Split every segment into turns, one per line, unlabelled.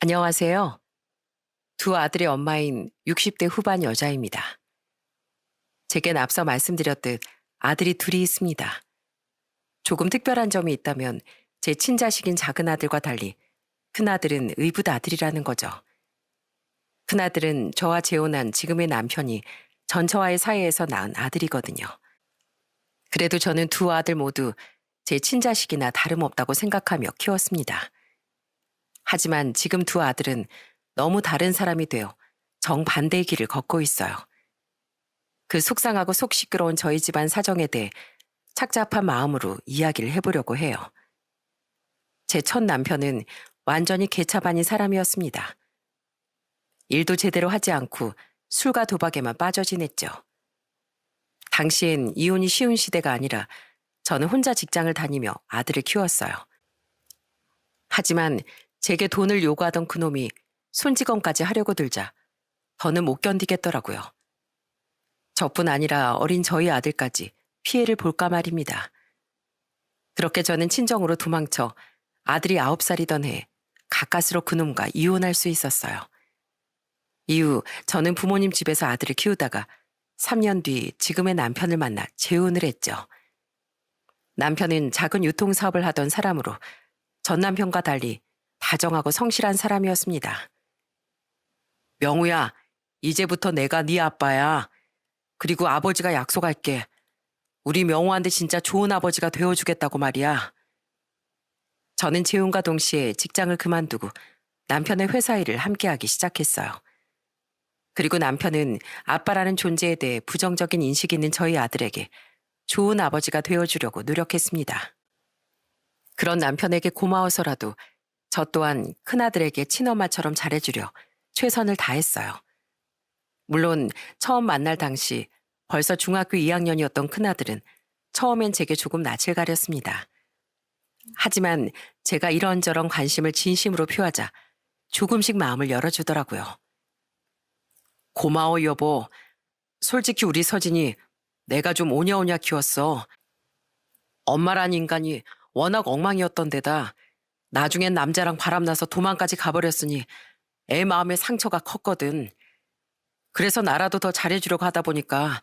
안녕하세요. 두 아들의 엄마인 60대 후반 여자입니다. 제겐 앞서 말씀드렸듯 아들이 둘이 있습니다. 조금 특별한 점이 있다면 제 친자식인 작은 아들과 달리 큰아들은 의붓 아들이라는 거죠. 큰아들은 저와 재혼한 지금의 남편이 전처와의 사이에서 낳은 아들이거든요. 그래도 저는 두 아들 모두 제 친자식이나 다름없다고 생각하며 키웠습니다. 하지만 지금 두 아들은 너무 다른 사람이 되어 정반대의 길을 걷고 있어요. 그 속상하고 속 시끄러운 저희 집안 사정에 대해 착잡한 마음으로 이야기를 해보려고 해요. 제 첫 남편은 완전히 개차반인 사람이었습니다. 일도 제대로 하지 않고 술과 도박에만 빠져 지냈죠. 당시엔 이혼이 쉬운 시대가 아니라 저는 혼자 직장을 다니며 아들을 키웠어요. 하지만 제게 돈을 요구하던 그놈이 손찌검까지 하려고 들자 더는 못 견디겠더라고요. 저뿐 아니라 어린 저희 아들까지 피해를 볼까 말입니다. 그렇게 저는 친정으로 도망쳐 아들이 9살이던 해 가까스로 그놈과 이혼할 수 있었어요. 이후 저는 부모님 집에서 아들을 키우다가 3년 뒤 지금의 남편을 만나 재혼을 했죠. 남편은 작은 유통사업을 하던 사람으로 전 남편과 달리 다정하고 성실한 사람이었습니다. 명우야, 이제부터 내가 네 아빠야. 그리고 아버지가 약속할게. 우리 명호한테 진짜 좋은 아버지가 되어주겠다고 말이야. 저는 재혼과 동시에 직장을 그만두고 남편의 회사 일을 함께하기 시작했어요. 그리고 남편은 아빠라는 존재에 대해 부정적인 인식이 있는 저희 아들에게 좋은 아버지가 되어주려고 노력했습니다. 그런 남편에게 고마워서라도 저 또한 큰아들에게 친엄마처럼 잘해주려 최선을 다했어요. 물론 처음 만날 당시 벌써 중학교 2학년이었던 큰아들은 처음엔 제게 조금 낯을 가렸습니다. 하지만 제가 이런저런 관심을 진심으로 표하자 조금씩 마음을 열어주더라고요. 고마워 여보. 솔직히 우리 서진이 내가 좀 오냐오냐 키웠어. 엄마란 인간이 워낙 엉망이었던 데다 나중엔 남자랑 바람나서 도망까지 가버렸으니 애 마음에 상처가 컸거든. 그래서 나라도 더 잘해주려고 하다 보니까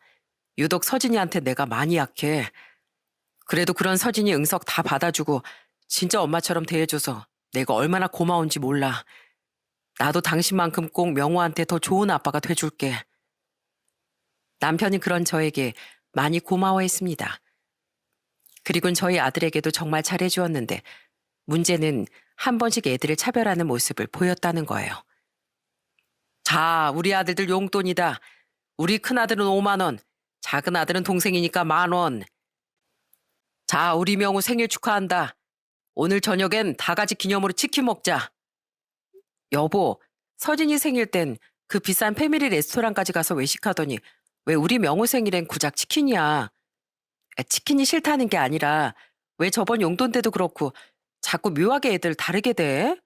유독 서진이한테 내가 많이 약해. 그래도 그런 서진이 응석 다 받아주고 진짜 엄마처럼 대해줘서 내가 얼마나 고마운지 몰라. 나도 당신만큼 꼭 명호한테 더 좋은 아빠가 돼줄게. 남편이 그런 저에게 많이 고마워했습니다. 그리고 저희 아들에게도 정말 잘해주었는데 문제는 한 번씩 애들을 차별하는 모습을 보였다는 거예요. 자, 우리 아들들 용돈이다. 우리 큰아들은 5만 원, 작은 아들은 동생이니까 10,000원. 자, 우리 명우 생일 축하한다. 오늘 저녁엔 다 같이 기념으로 치킨 먹자. 여보, 서진이 생일 땐 그 비싼 패밀리 레스토랑까지 가서 외식하더니 왜 우리 명우 생일엔 구작 치킨이야. 치킨이 싫다는 게 아니라 왜 저번 용돈 때도 그렇고 자꾸 묘하게 애들 다르게 돼?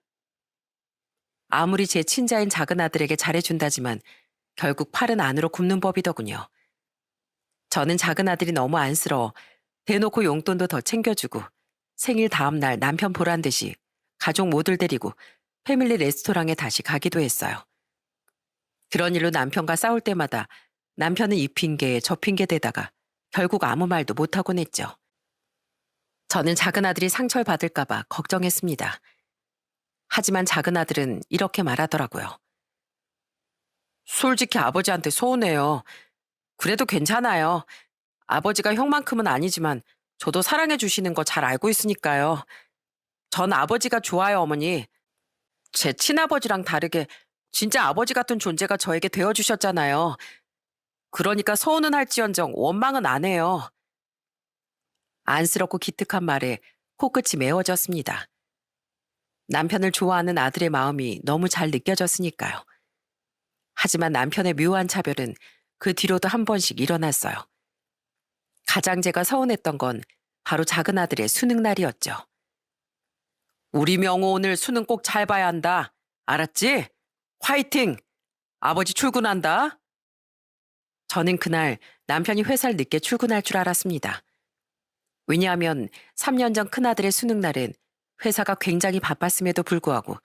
아무리 제 친자인 작은 아들에게 잘해준다지만 결국 팔은 안으로 굽는 법이더군요. 저는 작은 아들이 너무 안쓰러워 대놓고 용돈도 더 챙겨주고 생일 다음 날 남편 보란 듯이 가족 모두를 데리고 패밀리 레스토랑에 다시 가기도 했어요. 그런 일로 남편과 싸울 때마다 남편은 이 핑계에 저 핑계 대다가 결국 아무 말도 못하곤 했죠. 저는 작은 아들이 상처를 받을까봐 걱정했습니다. 하지만 작은 아들은 이렇게 말하더라고요. 솔직히 아버지한테 서운해요. 그래도 괜찮아요. 아버지가 형만큼은 아니지만 저도 사랑해 주시는 거 잘 알고 있으니까요. 전 아버지가 좋아요, 어머니. 제 친아버지랑 다르게 진짜 아버지 같은 존재가 저에게 되어주셨잖아요. 그러니까 서운은 할지언정 원망은 안 해요. 안쓰럽고 기특한 말에 코끝이 메워졌습니다. 남편을 좋아하는 아들의 마음이 너무 잘 느껴졌으니까요. 하지만 남편의 묘한 차별은 그 뒤로도 한 번씩 일어났어요. 가장 제가 서운했던 건 바로 작은 아들의 수능 날이었죠. 우리 명호 오늘 수능 꼭 잘 봐야 한다. 알았지? 화이팅! 아버지 출근한다. 저는 그날 남편이 회사를 늦게 출근할 줄 알았습니다. 왜냐하면 3년 전 큰아들의 수능 날엔 회사가 굉장히 바빴음에도 불구하고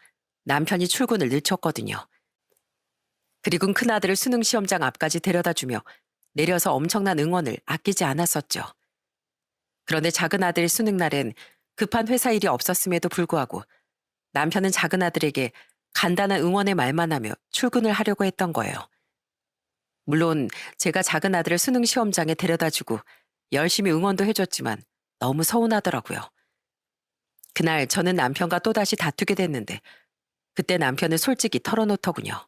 남편이 출근을 늦췄거든요. 그리고 큰아들을 수능 시험장 앞까지 데려다주며 내려서 엄청난 응원을 아끼지 않았었죠. 그런데 작은 아들 수능 날엔 급한 회사 일이 없었음에도 불구하고 남편은 작은 아들에게 간단한 응원의 말만 하며 출근을 하려고 했던 거예요. 물론 제가 작은 아들을 수능 시험장에 데려다주고 열심히 응원도 해줬지만 너무 서운하더라고요. 그날 저는 남편과 또다시 다투게 됐는데 그때 남편은 솔직히 털어놓더군요.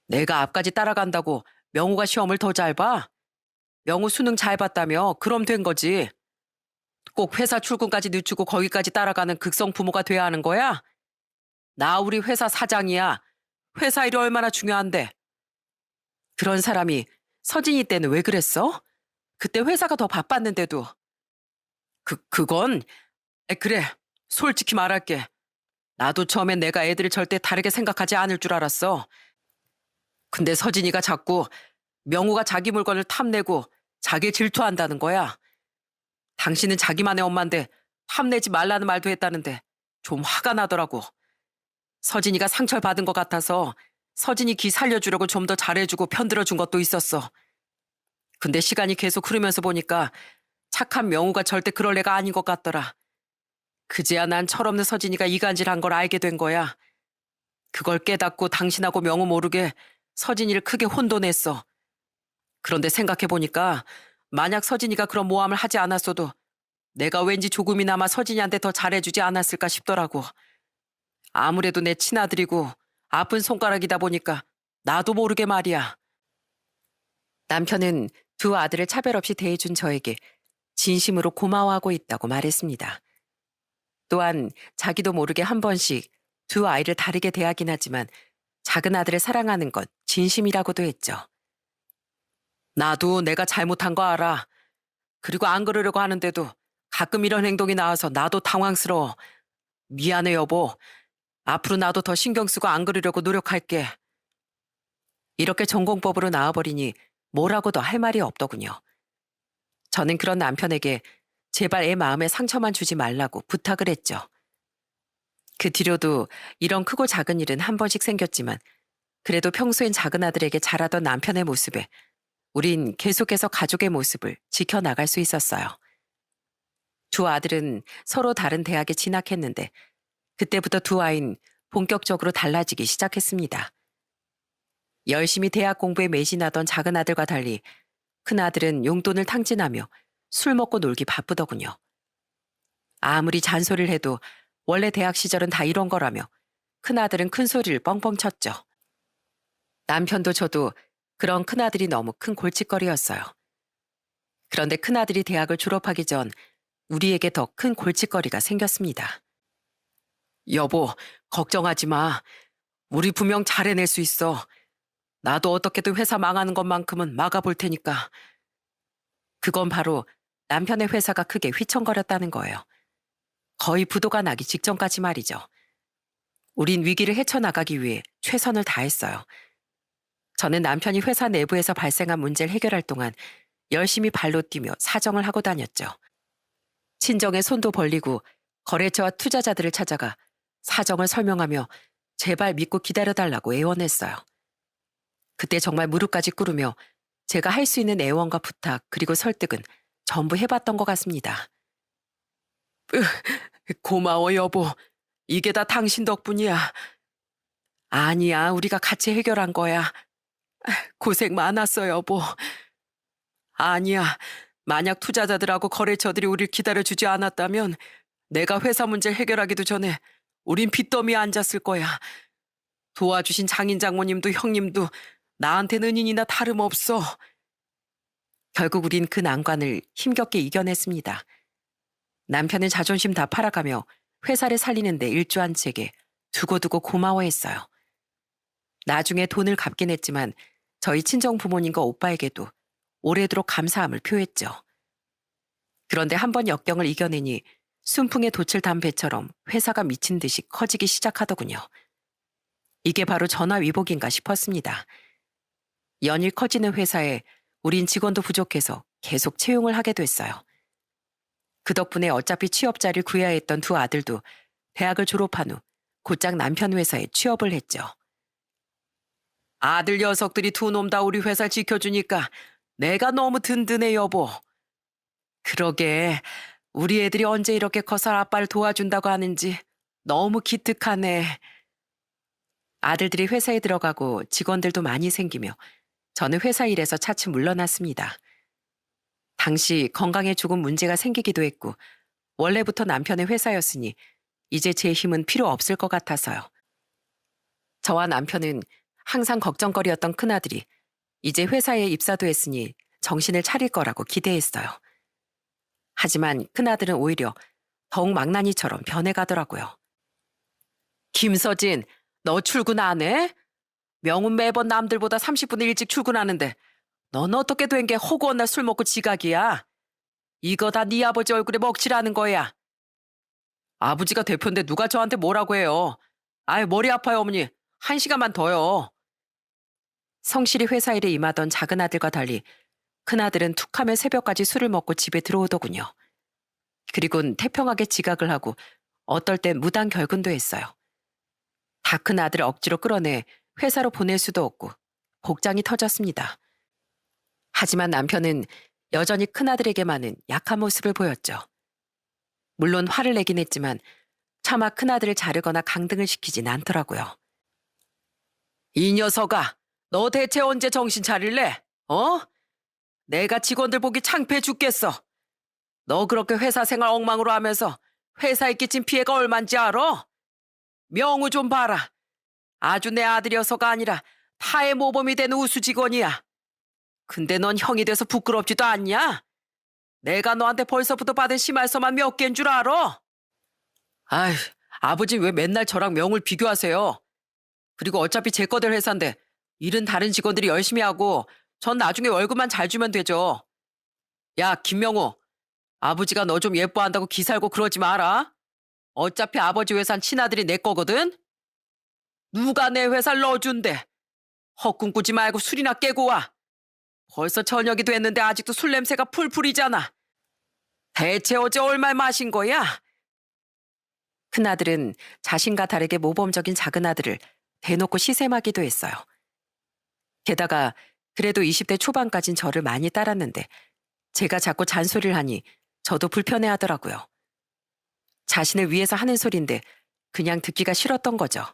내가 앞까지 따라간다고 명우가 시험을 더 잘 봐? 명우 수능 잘 봤다며 그럼 된 거지. 꼭 회사 출근까지 늦추고 거기까지 따라가는 극성 부모가 돼야 하는 거야? 나 우리 회사 사장이야. 회사 일이 얼마나 중요한데. 그런 사람이 서진이 때는 왜 그랬어? 그때 회사가 더 바빴는데도. 그건 그래. 솔직히 말할게. 나도 처음엔 내가 애들을 절대 다르게 생각하지 않을 줄 알았어. 근데 서진이가 자꾸 명우가 자기 물건을 탐내고 자기 질투한다는 거야. 당신은 자기만의 엄마인데 탐내지 말라는 말도 했다는데 좀 화가 나더라고. 서진이가 상처를 받은 것 같아서 서진이 기 살려주려고 좀 더 잘해주고 편들어준 것도 있었어. 근데 시간이 계속 흐르면서 보니까 착한 명우가 절대 그럴 애가 아닌 것 같더라. 그제야 난 철없는 서진이가 이간질한 걸 알게 된 거야. 그걸 깨닫고 당신하고 명우 모르게 서진이를 크게 혼돈했어. 그런데 생각해보니까 만약 서진이가 그런 모함을 하지 않았어도 내가 왠지 조금이나마 서진이한테 더 잘해주지 않았을까 싶더라고. 아무래도 내 친아들이고 아픈 손가락이다 보니까 나도 모르게 말이야. 남편은 두 아들을 차별 없이 대해준 저에게 진심으로 고마워하고 있다고 말했습니다. 또한 자기도 모르게 한 번씩 두 아이를 다르게 대하긴 하지만 작은 아들을 사랑하는 건 진심이라고도 했죠. 나도 내가 잘못한 거 알아. 그리고 안 그러려고 하는데도 가끔 이런 행동이 나와서 나도 당황스러워. 미안해 여보. 앞으로 나도 더 신경 쓰고 안 그러려고 노력할게. 이렇게 전공법으로 나와버리니 뭐라고도 할 말이 없더군요. 저는 그런 남편에게 제발 애 마음에 상처만 주지 말라고 부탁을 했죠. 그 뒤로도 이런 크고 작은 일은 한 번씩 생겼지만 그래도 평소엔 작은 아들에게 잘하던 남편의 모습에 우린 계속해서 가족의 모습을 지켜나갈 수 있었어요. 두 아들은 서로 다른 대학에 진학했는데 그때부터 두 아이는 본격적으로 달라지기 시작했습니다. 열심히 대학 공부에 매진하던 작은 아들과 달리 큰 아들은 용돈을 탕진하며 술 먹고 놀기 바쁘더군요. 아무리 잔소리를 해도 원래 대학 시절은 다 이런 거라며 큰 아들은 큰 소리를 뻥뻥 쳤죠. 남편도 저도 그런 큰 아들이 너무 큰 골칫거리였어요. 그런데 큰 아들이 대학을 졸업하기 전 우리에게 더 큰 골칫거리가 생겼습니다. 여보, 걱정하지 마. 우리 분명 잘 해낼 수 있어. 나도 어떻게든 회사 망하는 것만큼은 막아볼 테니까. 그건 바로 남편의 회사가 크게 휘청거렸다는 거예요. 거의 부도가 나기 직전까지 말이죠. 우린 위기를 헤쳐나가기 위해 최선을 다했어요. 저는 남편이 회사 내부에서 발생한 문제를 해결할 동안 열심히 발로 뛰며 사정을 하고 다녔죠. 친정에 손도 벌리고 거래처와 투자자들을 찾아가 사정을 설명하며 제발 믿고 기다려달라고 애원했어요. 그때 정말 무릎까지 꿇으며 제가 할 수 있는 애원과 부탁 그리고 설득은 전부 해봤던 것 같습니다. 고마워 여보. 이게 다 당신 덕분이야. 아니야, 우리가 같이 해결한 거야. 고생 많았어 여보. 아니야, 만약 투자자들하고 거래처들이 우릴 기다려주지 않았다면 내가 회사 문제를 해결하기도 전에 우린 빚더미에 앉았을 거야. 도와주신 장인 장모님도 형님도 나한테는 은인이나 다름없어. 결국 우린 그 난관을 힘겹게 이겨냈습니다. 남편은 자존심 다 팔아가며 회사를 살리는데 일조한 제게 두고두고 고마워했어요. 나중에 돈을 갚긴 했지만 저희 친정 부모님과 오빠에게도 오래도록 감사함을 표했죠. 그런데 한 번 역경을 이겨내니 순풍에 돛을 단 배처럼 회사가 미친 듯이 커지기 시작하더군요. 이게 바로 전화위복인가 싶었습니다. 연일 커지는 회사에 우린 직원도 부족해서 계속 채용을 하게 됐어요. 그 덕분에 어차피 취업 자리를 구해야 했던 두 아들도 대학을 졸업한 후 곧장 남편 회사에 취업을 했죠. 아들 녀석들이 두 놈 다 우리 회사 지켜주니까 내가 너무 든든해, 여보. 그러게, 우리 애들이 언제 이렇게 커서 아빠를 도와준다고 하는지 너무 기특하네. 아들들이 회사에 들어가고 직원들도 많이 생기며 저는 회사 일에서 차츰 물러났습니다. 당시 건강에 조금 문제가 생기기도 했고 원래부터 남편의 회사였으니 이제 제 힘은 필요 없을 것 같아서요. 저와 남편은 항상 걱정거리였던 큰아들이 이제 회사에 입사도 했으니 정신을 차릴 거라고 기대했어요. 하지만 큰아들은 오히려 더욱 망나니처럼 변해가더라고요. 김서진, 너 출근 안 해? 명훈 매번 남들보다 30분 일찍 출근하는데 넌 어떻게 된 게 허구한 날 술 먹고 지각이야? 이거 다 네 아버지 얼굴에 먹칠하는 거야. 아버지가 대표인데 누가 저한테 뭐라고 해요. 아유, 머리 아파요, 어머니. 1시간만 더요. 성실히 회사 일에 임하던 작은 아들과 달리 큰아들은 툭하면 새벽까지 술을 먹고 집에 들어오더군요. 그리곤 태평하게 지각을 하고 어떨 땐 무단 결근도 했어요. 다 큰 아들을 억지로 끌어내 회사로 보낼 수도 없고 복장이 터졌습니다. 하지만 남편은 여전히 큰아들에게만은 약한 모습을 보였죠. 물론 화를 내긴 했지만 차마 큰아들을 자르거나 강등을 시키진 않더라고요. 이 녀석아, 너 대체 언제 정신 차릴래? 어? 내가 직원들 보기 창피해 죽겠어. 너 그렇게 회사 생활 엉망으로 하면서 회사에 끼친 피해가 얼만지 알아? 명우 좀 봐라. 아주 내 아들이어서가 아니라 타의 모범이 된 우수 직원이야. 근데 넌 형이 돼서 부끄럽지도 않냐? 내가 너한테 벌써부터 받은 심할서만 몇 개인 줄 알아? 아휴, 아버지 왜 맨날 저랑 명을 비교하세요? 그리고 어차피 제 거들 회사인데 일은 다른 직원들이 열심히 하고 전 나중에 월급만 잘 주면 되죠. 야, 김명우. 아버지가 너 좀 예뻐한다고 기살고 그러지 마라. 어차피 아버지 회사는 친아들이 내 거거든. 누가 내 회사를 넣어준대. 헛꿈꾸지 말고 술이나 깨고 와. 벌써 저녁이 됐는데 아직도 술 냄새가 풀풀이잖아. 대체 어제 얼마 마신 거야? 큰아들은 자신과 다르게 모범적인 작은아들을 대놓고 시샘하기도 했어요. 게다가 그래도 20대 초반까진 저를 많이 따랐는데 제가 자꾸 잔소리를 하니 저도 불편해하더라고요. 자신을 위해서 하는 소린데 그냥 듣기가 싫었던 거죠.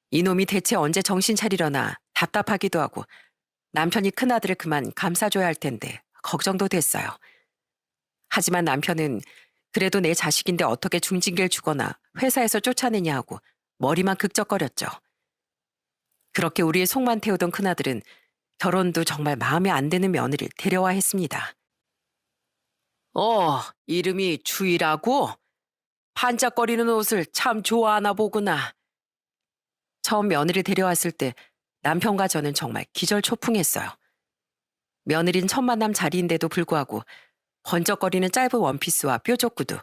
이놈이 대체 언제 정신 차리려나 답답하기도 하고 남편이 큰아들을 그만 감싸줘야 할 텐데 걱정도 됐어요. 하지만 남편은 그래도 내 자식인데 어떻게 중징계를 주거나 회사에서 쫓아내냐 하고 머리만 극적거렸죠. 그렇게 우리의 속만 태우던 큰아들은 결혼도 정말 마음에 안 드는 며느리를 데려와 했습니다. 이름이 주희라고? 반짝거리는 옷을 참 좋아하나 보구나. 처음 며느리 데려왔을 때 남편과 저는 정말 기절초풍했어요. 며느린 첫 만남 자리인데도 불구하고 번쩍거리는 짧은 원피스와 뾰족 구두,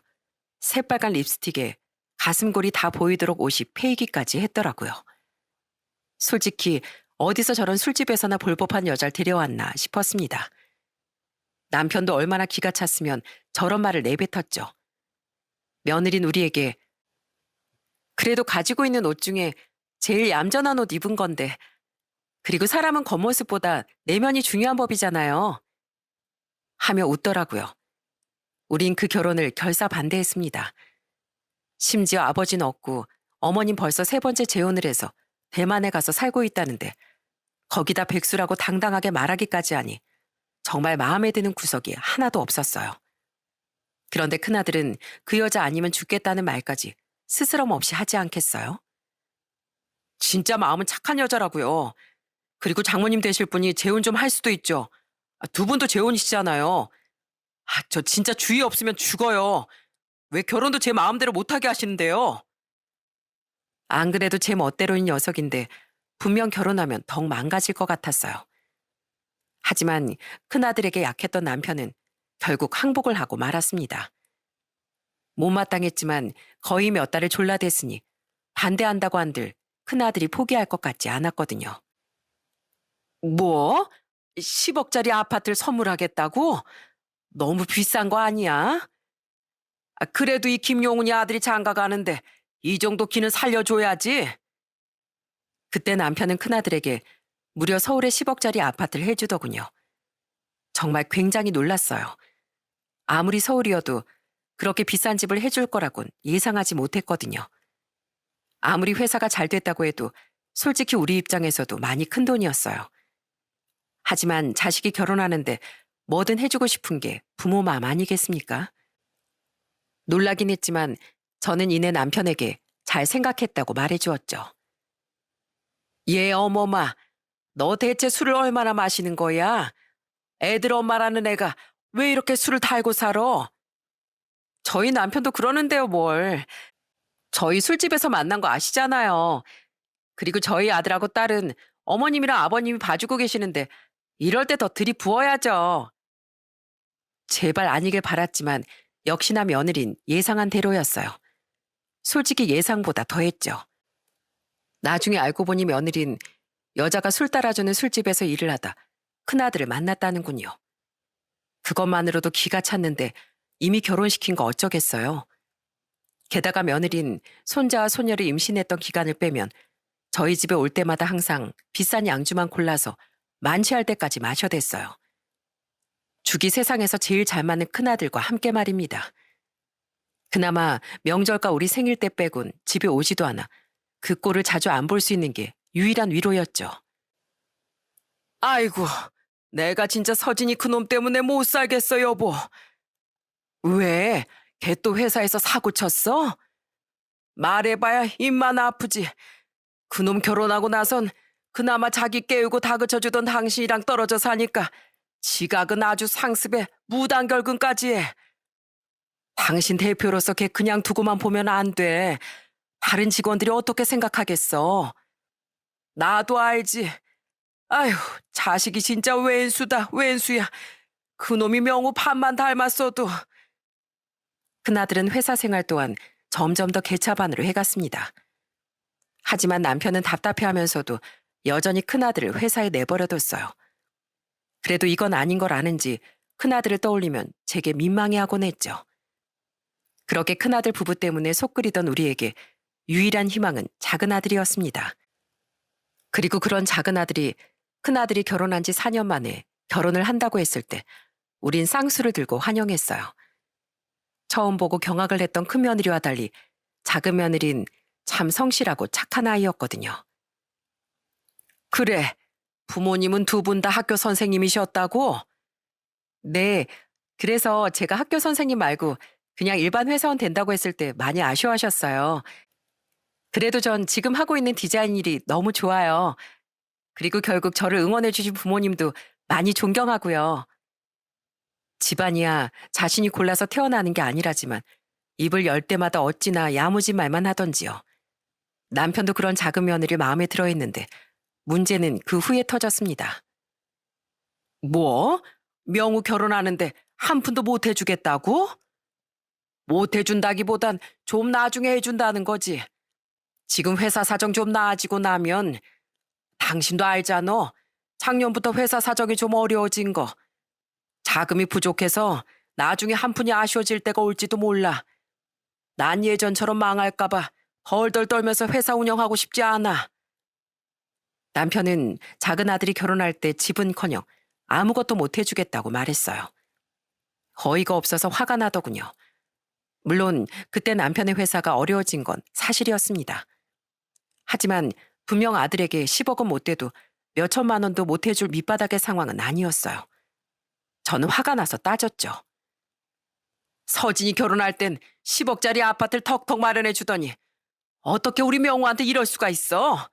새빨간 립스틱에 가슴골이 다 보이도록 옷이 페이기까지 했더라고요. 솔직히 어디서 저런 술집에서나 볼 법한 여자를 데려왔나 싶었습니다. 남편도 얼마나 기가 찼으면 저런 말을 내뱉었죠. 며느린 우리에게 그래도 가지고 있는 옷 중에 제일 얌전한 옷 입은 건데 그리고 사람은 겉모습보다 내면이 중요한 법이잖아요. 하며 웃더라고요. 우린 그 결혼을 결사반대했습니다. 심지어 아버지는 없고 어머님 벌써 3번째 재혼을 해서 대만에 가서 살고 있다는데 거기다 백수라고 당당하게 말하기까지 하니 정말 마음에 드는 구석이 하나도 없었어요. 그런데 큰아들은 그 여자 아니면 죽겠다는 말까지 스스럼 없이 하지 않겠어요? 진짜 마음은 착한 여자라고요. 그리고 장모님 되실 분이 재혼 좀 할 수도 있죠. 두 분도 재혼이시잖아요. 저 진짜 주의 없으면 죽어요. 왜 결혼도 제 마음대로 못하게 하시는데요? 안 그래도 제 멋대로인 녀석인데 분명 결혼하면 더 망가질 것 같았어요. 하지만 큰아들에게 약했던 남편은 결국 항복을 하고 말았습니다. 못마땅했지만 거의 몇 달을 졸라댔으니 반대한다고 한들 큰아들이 포기할 것 같지 않았거든요. 뭐? 10억짜리 아파트를 선물하겠다고? 너무 비싼 거 아니야? 그래도 이 김용훈이 아들이 장가 가는데 이 정도 기는 살려줘야지. 그때 남편은 큰아들에게 무려 서울에 10억짜리 아파트를 해주더군요. 정말 굉장히 놀랐어요. 아무리 서울이어도 그렇게 비싼 집을 해줄 거라곤 예상하지 못했거든요. 아무리 회사가 잘 됐다고 해도 솔직히 우리 입장에서도 많이 큰 돈이었어요. 하지만 자식이 결혼하는데 뭐든 해주고 싶은 게 부모 마음 아니겠습니까? 놀라긴 했지만 저는 이내 남편에게 잘 생각했다고 말해주었죠. 얘 어머마, 너 대체 술을 얼마나 마시는 거야? 애들 엄마라는 애가 왜 이렇게 술을 달고 살아? 저희 남편도 그러는데요, 뭘. 저희 술집에서 만난 거 아시잖아요. 그리고 저희 아들하고 딸은 어머님이랑 아버님이 봐주고 계시는데 이럴 때 더 들이부어야죠. 제발 아니길 바랐지만 역시나 며느린 예상한 대로였어요. 솔직히 예상보다 더했죠. 나중에 알고 보니 며느린 여자가 술 따라주는 술집에서 일을 하다 큰아들을 만났다는군요. 그것만으로도 기가 찼는데 이미 결혼시킨 거 어쩌겠어요. 게다가 며느린 손자와 손녀를 임신했던 기간을 빼면 저희 집에 올 때마다 항상 비싼 양주만 골라서 만취할 때까지 마셔댔어요. 죽이 세상에서 제일 잘 맞는 큰아들과 함께 말입니다. 그나마 명절과 우리 생일 때 빼곤 집에 오지도 않아 그 꼴을 자주 안 볼 수 있는 게 유일한 위로였죠. 아이고, 내가 진짜 서진이 그놈 때문에 못 살겠어, 여보. 왜? 걔 또 회사에서 사고 쳤어? 말해봐야 입만 아프지. 그놈 결혼하고 나선 그나마 자기 깨우고 다그쳐주던 당신이랑 떨어져 사니까 지각은 아주 상습에 무단결근까지 해. 당신 대표로서 걔 그냥 두고만 보면 안 돼. 다른 직원들이 어떻게 생각하겠어? 나도 알지. 아휴, 자식이 진짜 왼수다, 왼수야. 그놈이 명우 반만 닮았어도. 큰아들은 회사 생활 또한 점점 더 개차반으로 해갔습니다. 하지만 남편은 답답해하면서도 여전히 큰아들을 회사에 내버려뒀어요. 그래도 이건 아닌 걸 아는지 큰아들을 떠올리면 제게 민망해하곤 했죠. 그렇게 큰아들 부부 때문에 속 끓이던 우리에게 유일한 희망은 작은 아들이었습니다. 그리고 그런 작은 아들이 큰아들이 결혼한 지 4년 만에 결혼을 한다고 했을 때 우린 쌍수를 들고 환영했어요. 처음 보고 경악을 했던 큰며느리와 달리 작은 며느린 참 성실하고 착한 아이였거든요. 그래, 부모님은 두 분 다 학교 선생님이셨다고? 네, 그래서 제가 학교 선생님 말고 그냥 일반 회사원 된다고 했을 때 많이 아쉬워하셨어요. 그래도 전 지금 하고 있는 디자인 일이 너무 좋아요. 그리고 결국 저를 응원해주신 부모님도 많이 존경하고요. 집안이야 자신이 골라서 태어나는 게 아니라지만 입을 열 때마다 어찌나 야무진 말만 하던지요. 남편도 그런 작은 며느리 마음에 들어했는데 문제는 그 후에 터졌습니다. 뭐? 명우 결혼하는데 한 푼도 못 해주겠다고? 못 해준다기보단 좀 나중에 해준다는 거지. 지금 회사 사정 좀 나아지고 나면 당신도 알잖아. 작년부터 회사 사정이 좀 어려워진 거. 자금이 부족해서 나중에 한 푼이 아쉬워질 때가 올지도 몰라. 난 예전처럼 망할까봐 덜덜 떨면서 회사 운영하고 싶지 않아. 남편은 작은 아들이 결혼할 때 집은커녕 아무것도 못 해주겠다고 말했어요. 어이가 없어서 화가 나더군요. 물론 그때 남편의 회사가 어려워진 건 사실이었습니다. 하지만 분명 아들에게 10억은 못 돼도 몇 천만 원도 못 해줄 밑바닥의 상황은 아니었어요. 저는 화가 나서 따졌죠. 서진이 결혼할 땐 10억짜리 아파트를 턱턱 마련해 주더니 어떻게 우리 명우한테 이럴 수가 있어?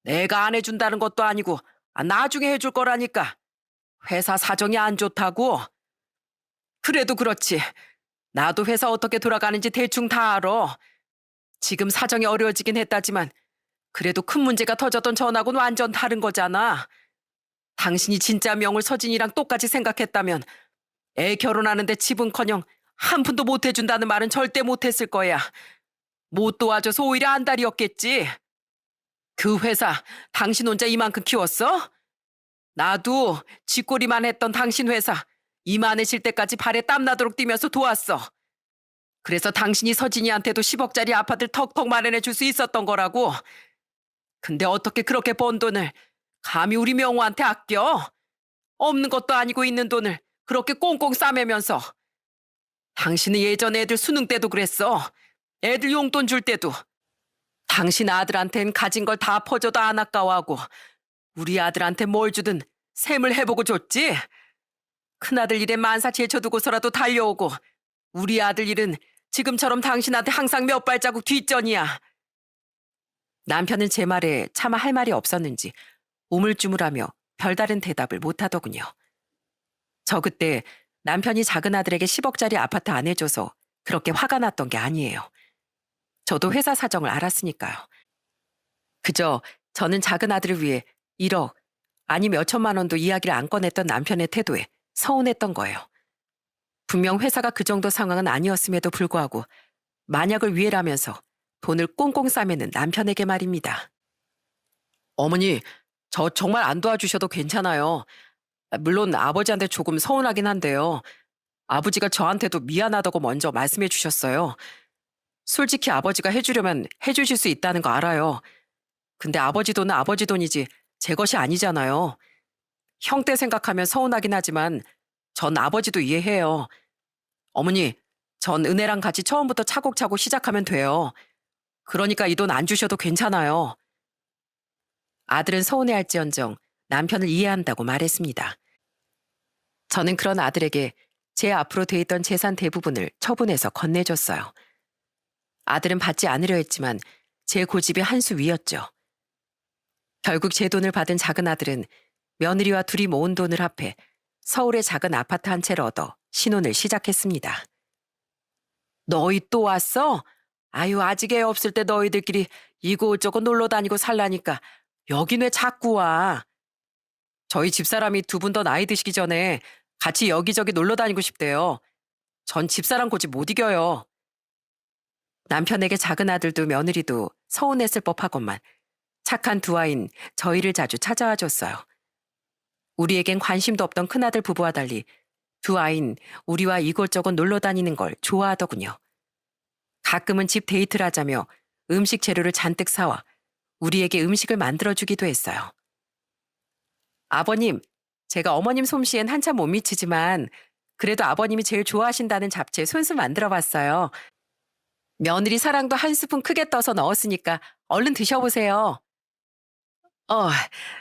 내가 안 해준다는 것도 아니고 나중에 해줄 거라니까. 회사 사정이 안 좋다고? 그래도 그렇지. 나도 회사 어떻게 돌아가는지 대충 다 알아. 지금 사정이 어려워지긴 했다지만 그래도 큰 문제가 터졌던 전하고는 완전 다른 거잖아. 당신이 진짜 명을 서진이랑 똑같이 생각했다면 애 결혼하는데 집은커녕 한 푼도 못 해준다는 말은 절대 못했을 거야. 못 도와줘서 오히려 안달이었겠지. 그 회사 당신 혼자 이만큼 키웠어? 나도 쥐꼬리만 했던 당신 회사 이만해질 때까지 발에 땀나도록 뛰면서 도왔어. 그래서 당신이 서진이한테도 10억짜리 아파트를 턱턱 마련해 줄 수 있었던 거라고. 근데 어떻게 그렇게 번 돈을 감히 우리 명호한테 아껴? 없는 것도 아니고 있는 돈을 그렇게 꽁꽁 싸매면서. 당신은 예전에 애들 수능 때도 그랬어. 애들 용돈 줄 때도. 당신 아들한텐 가진 걸 다 퍼줘도 안 아까워하고 우리 아들한테 뭘 주든 셈을 해보고 줬지. 큰아들 일에 만사 제쳐두고서라도 달려오고 우리 아들 일은 지금처럼 당신한테 항상 몇 발자국 뒷전이야. 남편은 제 말에 차마 할 말이 없었는지 우물쭈물하며 별다른 대답을 못하더군요. 저 그때 남편이 작은 아들에게 10억짜리 아파트 안 해줘서 그렇게 화가 났던 게 아니에요. 저도 회사 사정을 알았으니까요. 그저 저는 작은 아들을 위해 1억 아니 몇천만 원도 이야기를 안 꺼냈던 남편의 태도에 서운했던 거예요. 분명 회사가 그 정도 상황은 아니었음에도 불구하고 만약을 위해라면서 돈을 꽁꽁 싸매는 남편에게 말입니다. 어머니, 저 정말 안 도와주셔도 괜찮아요. 물론 아버지한테 조금 서운하긴 한데요. 아버지가 저한테도 미안하다고 먼저 말씀해 주셨어요. 솔직히 아버지가 해주려면 해주실 수 있다는 거 알아요. 근데 아버지 돈은 아버지 돈이지 제 것이 아니잖아요. 형때 생각하면 서운하긴 하지만 전 아버지도 이해해요. 어머니, 전 은혜랑 같이 처음부터 차곡차곡 시작하면 돼요. 그러니까 이 돈 안 주셔도 괜찮아요. 아들은 서운해할지언정 남편을 이해한다고 말했습니다. 저는 그런 아들에게 제 앞으로 돼 있던 재산 대부분을 처분해서 건네줬어요. 아들은 받지 않으려 했지만 제 고집이 한 수 위였죠. 결국 제 돈을 받은 작은 아들은 며느리와 둘이 모은 돈을 합해 서울의 작은 아파트 한 채를 얻어 신혼을 시작했습니다. 너희 또 왔어? 아유, 아직 애 없을 때 너희들끼리 이곳저곳 놀러 다니고 살라니까 여긴 왜 자꾸 와? 저희 집사람이 두 분 더 나이 드시기 전에 같이 여기저기 놀러 다니고 싶대요. 전 집사람 고집 못 이겨요. 남편에게 작은 아들도 며느리도 서운했을 법하건만 착한 두 아이는 저희를 자주 찾아와 줬어요. 우리에겐 관심도 없던 큰아들 부부와 달리 두 아이는 우리와 이곳저곳 놀러 다니는 걸 좋아하더군요. 가끔은 집 데이트를 하자며 음식 재료를 잔뜩 사와 우리에게 음식을 만들어주기도 했어요. 아버님, 제가 어머님 솜씨엔 한참 못 미치지만 그래도 아버님이 제일 좋아하신다는 잡채 손수 만들어봤어요. 며느리 사랑도 한 스푼 크게 떠서 넣었으니까 얼른 드셔보세요. 어,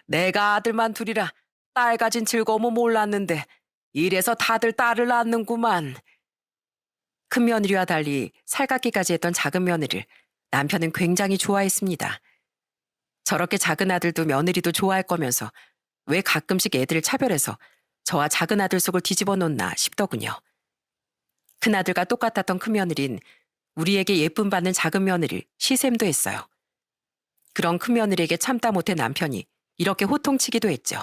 내가 아들만 둘이라 딸 가진 즐거움은 몰랐는데 이래서 다들 딸을 낳는구만. 큰 며느리와 달리 살갑기까지 했던 작은 며느리를 남편은 굉장히 좋아했습니다. 저렇게 작은 아들도 며느리도 좋아할 거면서 왜 가끔씩 애들을 차별해서 저와 작은 아들 속을 뒤집어 놓나 싶더군요. 큰아들과 똑같았던 큰며느린 우리에게 예쁨 받는 작은 며느리를 시샘도 했어요. 그런 큰며느리에게 참다 못해 남편이 이렇게 호통치기도 했죠.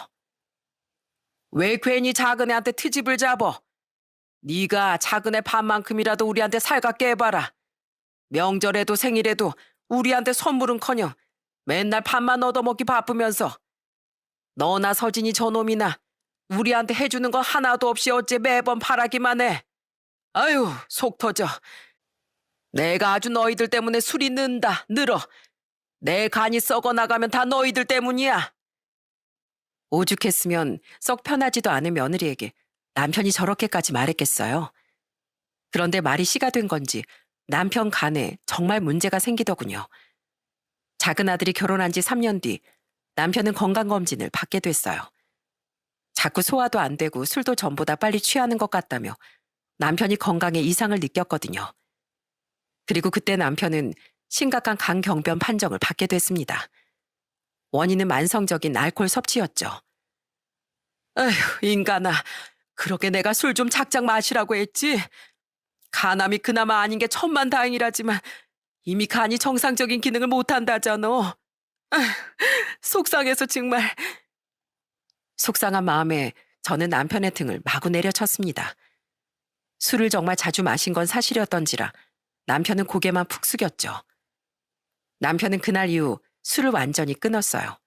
왜 괜히 작은 애한테 트집을 잡어? 네가 작은 애 반만큼이라도 우리한테 살갑게 해봐라. 명절에도 생일에도 우리한테 선물은커녕 맨날 밥만 얻어먹기 바쁘면서 너나 서진이 저놈이나 우리한테 해주는 거 하나도 없이 어째 매번 바라기만 해. 아유, 속 터져. 내가 아주 너희들 때문에 술이 늘어. 내 간이 썩어나가면 다 너희들 때문이야. 오죽했으면 썩 편하지도 않은 며느리에게 남편이 저렇게까지 말했겠어요. 그런데 말이 씨가 된 건지 남편 간에 정말 문제가 생기더군요. 작은 아들이 결혼한 지 3년 뒤 남편은 건강검진을 받게 됐어요. 자꾸 소화도 안 되고 술도 전보다 빨리 취하는 것 같다며 남편이 건강에 이상을 느꼈거든요. 그리고 그때 남편은 심각한 간경변 판정을 받게 됐습니다. 원인은 만성적인 알코올 섭취였죠. 에휴, 인간아. 그러게 내가 술 좀 작작 마시라고 했지. 간암이 그나마 아닌 게 천만다행이라지만 이미 간이 정상적인 기능을 못한다잖아. 에휴, 속상해서 정말. 속상한 마음에 저는 남편의 등을 마구 내려쳤습니다. 술을 정말 자주 마신 건 사실이었던지라 남편은 고개만 푹 숙였죠. 남편은 그날 이후 술을 완전히 끊었어요.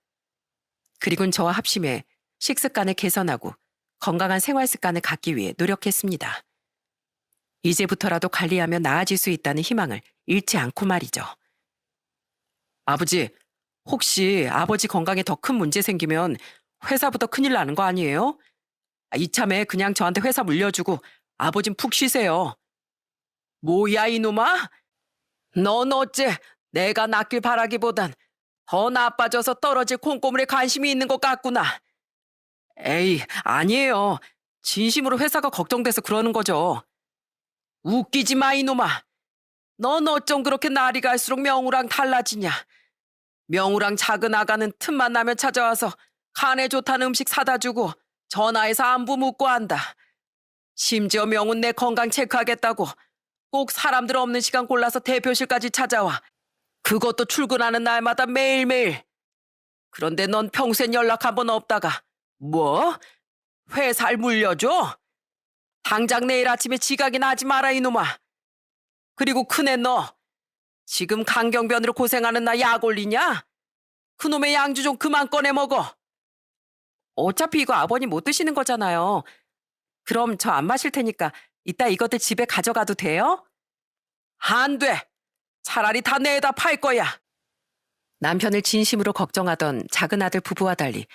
그리고는 저와 합심해 식습관을 개선하고 건강한 생활 습관을 갖기 위해 노력했습니다. 이제부터라도 관리하면 나아질 수 있다는 희망을 잃지 않고 말이죠. 아버지, 혹시 아버지 건강에 더 큰 문제 생기면 회사부터 큰일 나는 거 아니에요? 이참에 그냥 저한테 회사 물려주고 아버진 푹 쉬세요. 뭐야 이놈아? 넌 어째 내가 낫길 바라기보단 더 나빠져서 떨어질 콩고물에 관심이 있는 것 같구나. 에이, 아니에요. 진심으로 회사가 걱정돼서 그러는 거죠. 웃기지 마 이놈아. 넌 어쩜 그렇게 날이 갈수록 명우랑 달라지냐. 명우랑 작은 아가는 틈만 나면 찾아와서 간에 좋다는 음식 사다 주고 전화해서 안부 묻고 한다. 심지어 명훈 내 건강 체크하겠다고 꼭 사람들 없는 시간 골라서 대표실까지 찾아와. 그것도 출근하는 날마다 매일매일. 그런데 넌 평소엔 연락 한 번 없다가 뭐? 회사를 물려줘? 당장 내일 아침에 지각이나 하지 마라 이놈아. 그리고 큰애 너 지금 강경변으로 고생하는 나 약 올리냐? 그놈의 양주 좀 그만 꺼내 먹어. 어차피 이거 아버님 못 드시는 거잖아요. 그럼 저 안 마실 테니까 이따 이것들 집에 가져가도 돼요? 안 돼. 차라리 다 내다 팔 거야. 남편을 진심으로 걱정하던 작은 아들 부부와 달리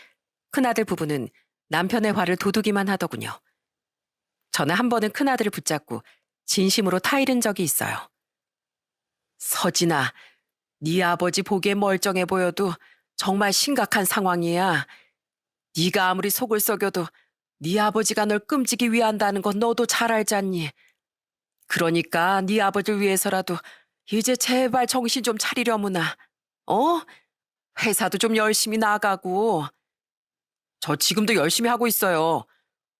큰아들 부부는 남편의 화를 도두기만 하더군요. 저는 한 번은 큰아들을 붙잡고 진심으로 타이른 적이 있어요. 서진아, 네 아버지 보기에 멀쩡해 보여도 정말 심각한 상황이야. 네가 아무리 속을 썩여도 네 아버지가 널 끔찍이 위한다는 건 너도 잘 알잖니. 그러니까 네 아버지를 위해서라도 이제 제발 정신 좀 차리려무나. 어? 회사도 좀 열심히 나가고. 저 지금도 열심히 하고 있어요.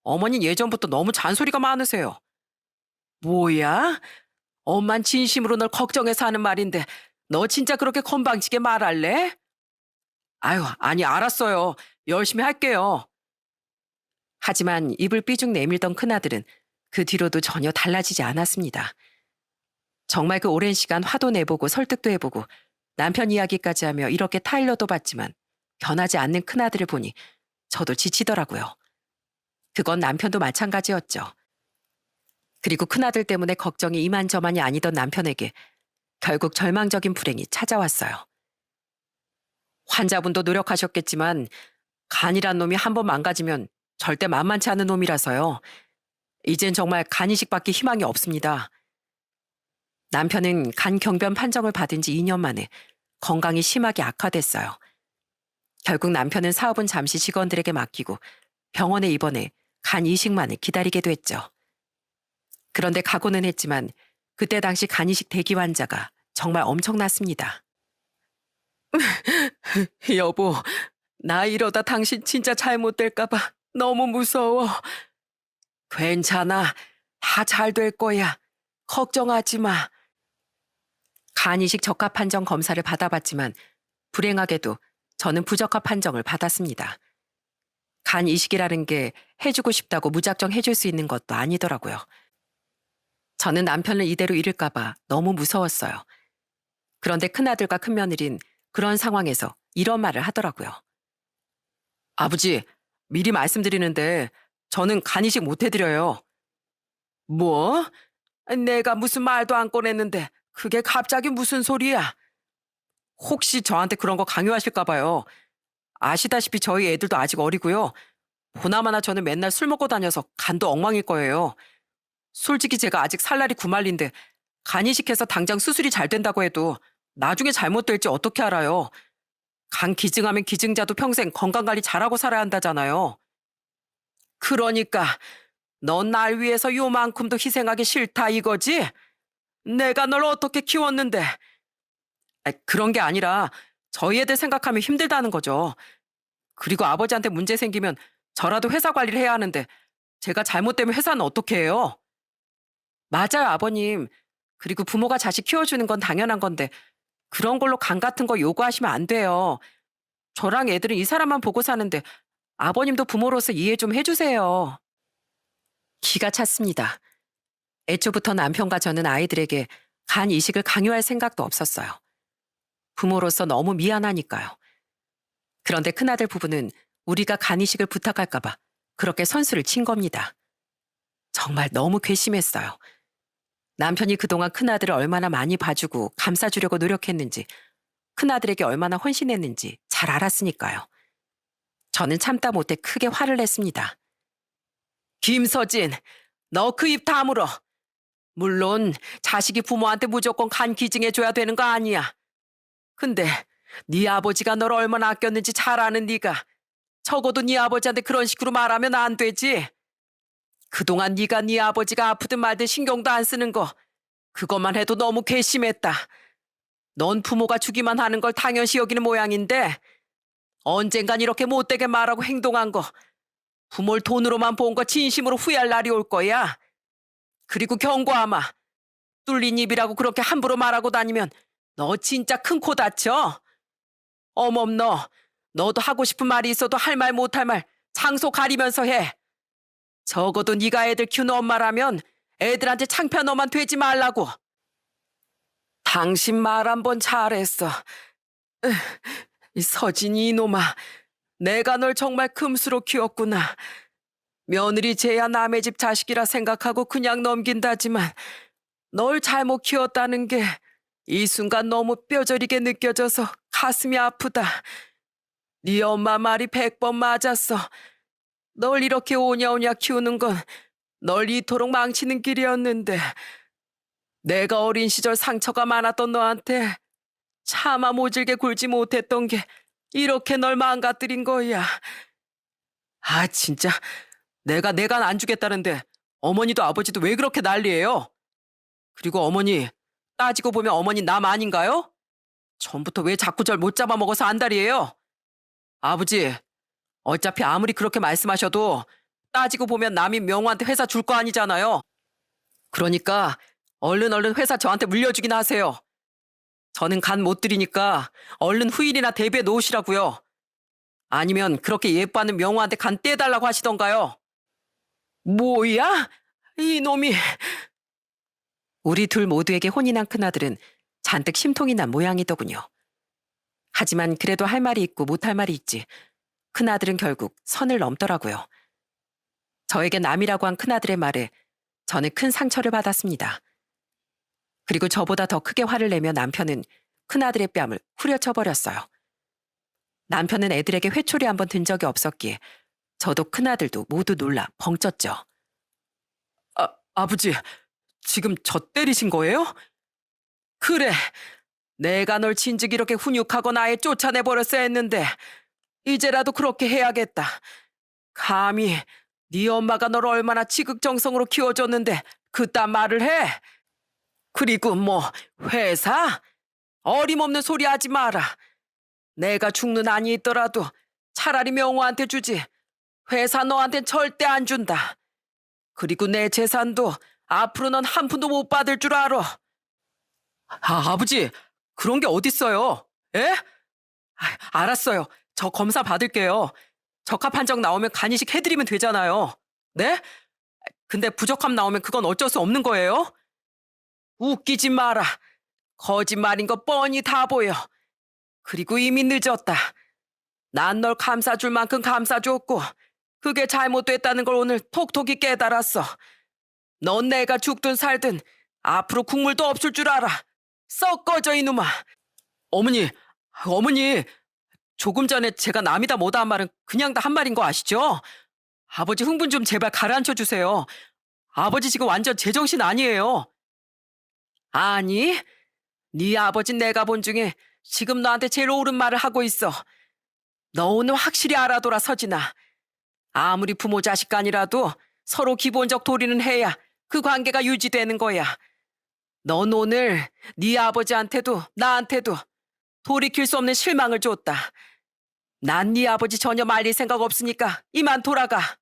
어머니는 예전부터 너무 잔소리가 많으세요. 뭐야? 엄만 진심으로 널 걱정해서 하는 말인데 너 진짜 그렇게 건방지게 말할래? 아유, 아니 알았어요. 열심히 할게요. 하지만 입을 삐죽 내밀던 큰아들은 그 뒤로도 전혀 달라지지 않았습니다. 정말 그 오랜 시간 화도 내보고 설득도 해보고 남편 이야기까지 하며 이렇게 타일러도 봤지만 변하지 않는 큰아들을 보니 저도 지치더라고요. 그건 남편도 마찬가지였죠. 그리고 큰아들 때문에 걱정이 이만저만이 아니던 남편에게 결국 절망적인 불행이 찾아왔어요. 환자분도 노력하셨겠지만 간이란 놈이 한 번 망가지면 절대 만만치 않은 놈이라서요. 이젠 정말 간 이식밖에 희망이 없습니다. 남편은 간 경변 판정을 받은 지 2년 만에 건강이 심하게 악화됐어요. 결국 남편은 사업은 잠시 직원들에게 맡기고 병원에 입원해 간 이식만을 기다리게 됐죠. 그런데 각오는 했지만 그때 당시 간 이식 대기 환자가 정말 엄청났습니다. 여보, 나 이러다 당신 진짜 잘못될까봐 너무 무서워. 괜찮아. 다 잘 될 거야. 걱정하지 마. 간 이식 적합 판정 검사를 받아봤지만 불행하게도 저는 부적합 판정을 받았습니다. 간 이식이라는 게 해주고 싶다고 무작정 해줄 수 있는 것도 아니더라고요. 저는 남편을 이대로 잃을까봐 너무 무서웠어요. 그런데 큰아들과 큰며느린 그런 상황에서 이런 말을 하더라고요. 아버지, 미리 말씀드리는데 저는 간 이식 못 해드려요. 뭐? 내가 무슨 말도 안 꺼냈는데 그게 갑자기 무슨 소리야? 혹시 저한테 그런 거 강요하실까 봐요. 아시다시피 저희 애들도 아직 어리고요. 보나마나 저는 맨날 술 먹고 다녀서 간도 엉망일 거예요. 솔직히 제가 아직 살날이 9말인데 간 이식해서 당장 수술이 잘 된다고 해도 나중에 잘못될지 어떻게 알아요. 간 기증하면 기증자도 평생 건강관리 잘하고 살아야 한다잖아요. 그러니까 넌 날 위해서 요만큼도 희생하기 싫다 이거지? 내가 널 어떻게 키웠는데. 그런 게 아니라 저희 애들 생각하면 힘들다는 거죠. 그리고 아버지한테 문제 생기면 저라도 회사 관리를 해야 하는데 제가 잘못되면 회사는 어떻게 해요? 맞아요, 아버님. 그리고 부모가 자식 키워주는 건 당연한 건데 그런 걸로 간 같은 거 요구하시면 안 돼요. 저랑 애들은 이 사람만 보고 사는데 아버님도 부모로서 이해 좀 해주세요. 기가 찼습니다. 애초부터 남편과 저는 아이들에게 간 이식을 강요할 생각도 없었어요. 부모로서 너무 미안하니까요. 그런데 큰아들 부부는 우리가 간 이식을 부탁할까봐 그렇게 선수를 친 겁니다. 정말 너무 괘씸했어요. 남편이 그동안 큰아들을 얼마나 많이 봐주고 감싸주려고 노력했는지, 큰아들에게 얼마나 헌신했는지 잘 알았으니까요. 저는 참다 못해 크게 화를 냈습니다. 김서진, 너 그 입 다물어. 물론 자식이 부모한테 무조건 간 기증해줘야 되는 거 아니야. 근데 네 아버지가 널 얼마나 아꼈는지 잘 아는 네가 적어도 네 아버지한테 그런 식으로 말하면 안 되지. 그동안 네가 네 아버지가 아프든 말든 신경도 안 쓰는 거, 그것만 해도 너무 괘씸했다. 넌 부모가 주기만 하는 걸 당연시 여기는 모양인데 언젠간 이렇게 못되게 말하고 행동한 거, 부모를 돈으로만 본 거 진심으로 후회할 날이 올 거야. 그리고 경고하마. 뚫린 입이라고 그렇게 함부로 말하고 다니면 너 진짜 큰 코 다쳐. 어멈 너도 하고 싶은 말이 있어도 할 말 못할 말 장소 가리면서 해. 적어도 네가 애들 키우는 엄마라면 애들한테 창피한 너만 되지 말라고. 당신 말 한 번 잘했어. 이 서진이 이놈아, 내가 널 정말 금수로 키웠구나. 며느리 쟤야 남의 집 자식이라 생각하고 그냥 넘긴다지만 널 잘못 키웠다는 게 이 순간 너무 뼈저리게 느껴져서 가슴이 아프다. 네 엄마 말이 100번 맞았어. 널 이렇게 오냐오냐 키우는 건 널 이토록 망치는 길이었는데 내가 어린 시절 상처가 많았던 너한테 차마 모질게 굴지 못했던 게 이렇게 널 망가뜨린 거야. 아 진짜 내가 안 주겠다는데 어머니도 아버지도 왜 그렇게 난리예요? 그리고 어머니, 따지고 보면 어머니 남 아닌가요? 전부터 왜 자꾸 절 못 잡아먹어서 안달이에요? 아버지, 어차피 아무리 그렇게 말씀하셔도 따지고 보면 남이 명호한테 회사 줄 거 아니잖아요. 그러니까 얼른 회사 저한테 물려주긴 하세요. 저는 간 못 들이니까 얼른 후일이나 대비해 놓으시라고요. 아니면 그렇게 예뻐하는 명호한테 간 떼달라고 하시던가요. 뭐야? 이놈이. 우리 둘 모두에게 혼이 난 큰아들은 잔뜩 심통이 난 모양이더군요. 하지만 그래도 할 말이 있고 못할 말이 있지. 큰아들은 결국 선을 넘더라고요. 저에게 남이라고 한 큰아들의 말에 저는 큰 상처를 받았습니다. 그리고 저보다 더 크게 화를 내며 남편은 큰아들의 뺨을 후려쳐버렸어요. 남편은 애들에게 회초리 한번 든 적이 없었기에 저도 큰아들도 모두 놀라 벙쪘죠. 아버지, 지금 저 때리신 거예요? 그래, 내가 널 진즉 이렇게 훈육하거나 아예 쫓아내버렸어야 했는데 이제라도 그렇게 해야겠다. 감히 네 엄마가 널 얼마나 지극정성으로 키워줬는데 그딴 말을 해? 그리고 뭐 회사? 어림없는 소리 하지 마라. 내가 죽는 안이 있더라도 차라리 명호한테 주지. 회사 너한텐 절대 안 준다. 그리고 내 재산도 앞으로 넌 한 푼도 못 받을 줄 알아. 아버지, 그런 게 어딨어요? 에? 알았어요. 저 검사 받을게요. 적합 한정 나오면 간이식 해드리면 되잖아요. 네? 근데 부적합 나오면 그건 어쩔 수 없는 거예요? 웃기지 마라. 거짓말인 거 뻔히 다 보여. 그리고 이미 늦었다. 난 널 감싸줄 만큼 감싸줬고 그게 잘못됐다는 걸 오늘 톡톡히 깨달았어. 넌 내가 죽든 살든 앞으로 국물도 없을 줄 알아. 썩 꺼져 이놈아. 어머니, 조금 전에 제가 남이다 뭐다 한 말은 그냥 다 한 말인 거 아시죠? 아버지 흥분 좀 제발 가라앉혀 주세요. 아버지 지금 완전 제정신 아니에요. 아니, 네 아버진 내가 본 중에 지금 너한테 제일 옳은 말을 하고 있어. 너 오늘 확실히 알아둬라 서진아. 아무리 부모 자식 간이라도 서로 기본적 도리는 해야 그 관계가 유지되는 거야. 넌 오늘 네 아버지한테도 나한테도 돌이킬 수 없는 실망을 줬다. 난 네 아버지 전혀 말릴 생각 없으니까 이만 돌아가.